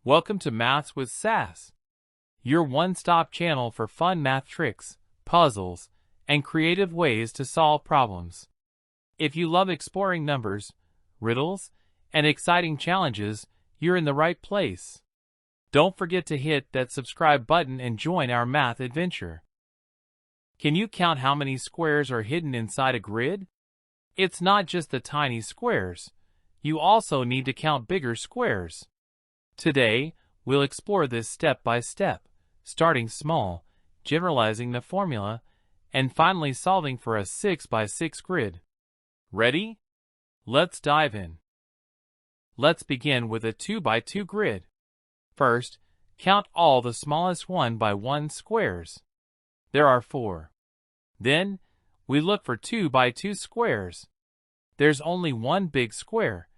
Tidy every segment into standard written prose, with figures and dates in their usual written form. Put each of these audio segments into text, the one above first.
Welcome to Maths with SAS, your one-stop channel for fun math tricks, puzzles, and creative ways to solve problems. If you love exploring numbers, riddles, and exciting challenges, you're in the right place. Don't forget to hit that subscribe button and join our math adventure. Can you count how many squares are hidden inside a grid? It's not just the tiny squares. You also need to count bigger squares. Today, we'll explore this step by step, starting small, generalizing the formula, and finally solving for a 6x6 grid. Ready? Let's dive in. Let's begin with a 2x2 grid. First, count all the smallest 1x1 squares. There are 4. Then, we look for 2x2 squares. There's only one big square,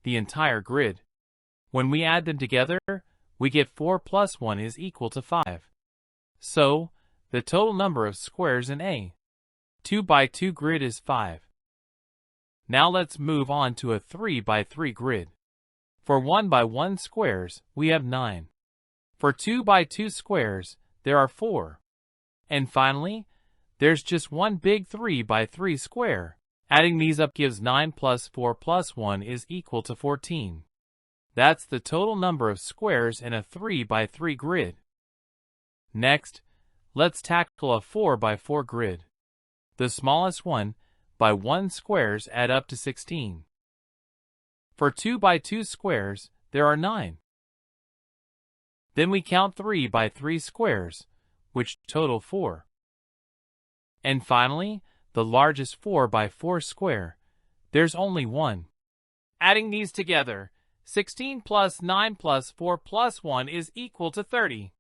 the entire grid. When we add them together, we get 4 plus 1 is equal to 5. So, the total number of squares in a 2x2 grid is 5. Now let's move on to a 3x3 grid. For 1x1 squares, we have 9. For 2x2 squares, there are 4. And finally, there's just one big 3x3 square. Adding these up gives 9 plus 4 plus 1 is equal to 14. That's the total number of squares in a 3x3 grid. Next, let's tackle a 4x4 grid. The smallest 1x1 squares add up to 16. For 2x2 squares, there are 9. Then we count 3x3 squares, which total 4. And finally, the largest 4x4 square, there's only 1. Adding these together, 16 plus 9 plus 4 plus 1 is equal to 30.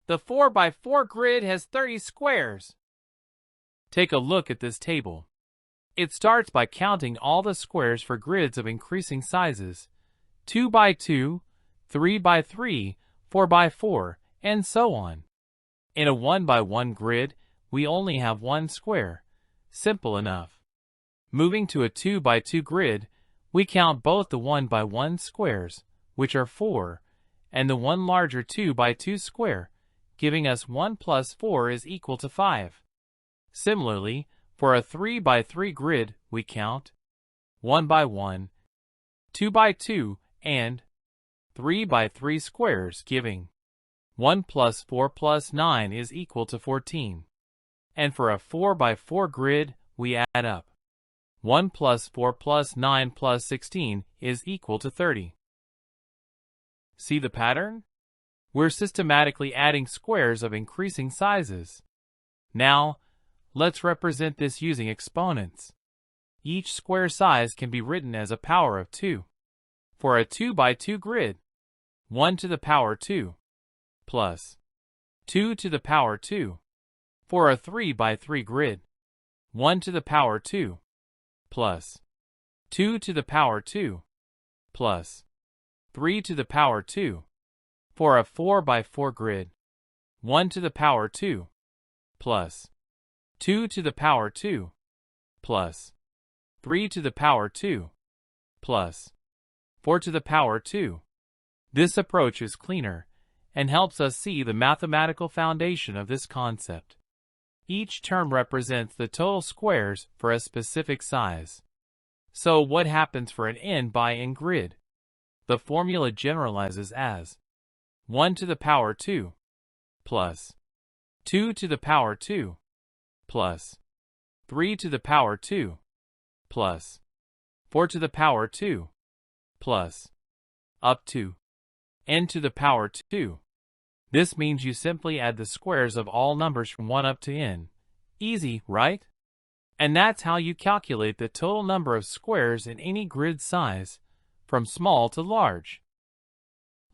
The 4x4 grid has 30 squares. Take a look at this table. It starts by counting all the squares for grids of increasing sizes, 2x2, 3x3, 4x4, and so on. In a 1x1 grid, we only have one square. Simple enough. Moving to a 2x2 grid, we count both the 1x1 squares, which are 4, and the one larger 2x2 square, giving us 1 plus 4 is equal to 5. Similarly, for a 3x3 grid, we count 1x1, 2x2, and 3x3 squares, giving 1 plus 4 plus 9 is equal to 14. And for a 4x4 grid, we add up. 1 plus 4 plus 9 plus 16 is equal to 30. See the pattern? We're systematically adding squares of increasing sizes. Now, let's represent this using exponents. Each square size can be written as a power of 2. For a 2x2 grid, 1 to the power 2 plus 2 to the power 2. For a 3x3 grid, 1 to the power 2 plus 2 to the power 2 plus 3 to the power 2. For a 4x4 grid, 1 to the power 2 plus 2 to the power 2 plus 3 to the power 2 plus 4 to the power 2. This approach is cleaner and helps us see the mathematical foundation of this concept. Each term represents the total squares for a specific size. So what happens for an n×n grid? The formula generalizes as 1 to the power 2 plus 2 to the power 2 plus 3 to the power 2 plus 4 to the power 2 plus up to n to the power 2. This means you simply add the squares of all numbers from 1 up to n. Easy, right? And that's how you calculate the total number of squares in any grid size, from small to large.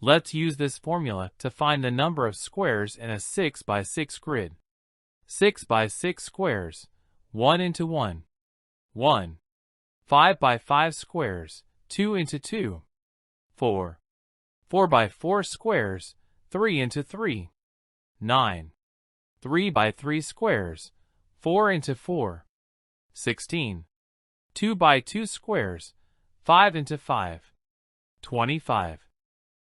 Let's use this formula to find the number of squares in a 6x6 grid. 6x6 squares, 1 into 1, 1. 5x5 squares, 2 into 2, 4. 4x4 squares, 3 into 3, 9. 3x3 squares, 4 into 4, 16. 2x2 squares, 5 into 5, 25.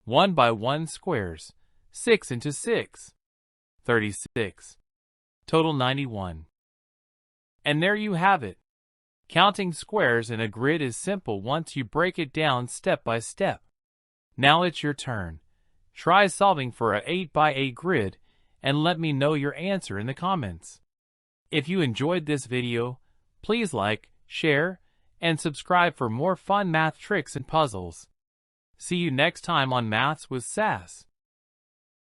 1 by 1 squares, 6 into 6. 36. Total 91. And there you have it. Counting squares in a grid is simple once you break it down step by step. Now it's your turn. Try solving for a 8 by 8 grid and let me know your answer in the comments. If you enjoyed this video, please like, share, and subscribe for more fun math tricks and puzzles. See you next time on Maths with Sass.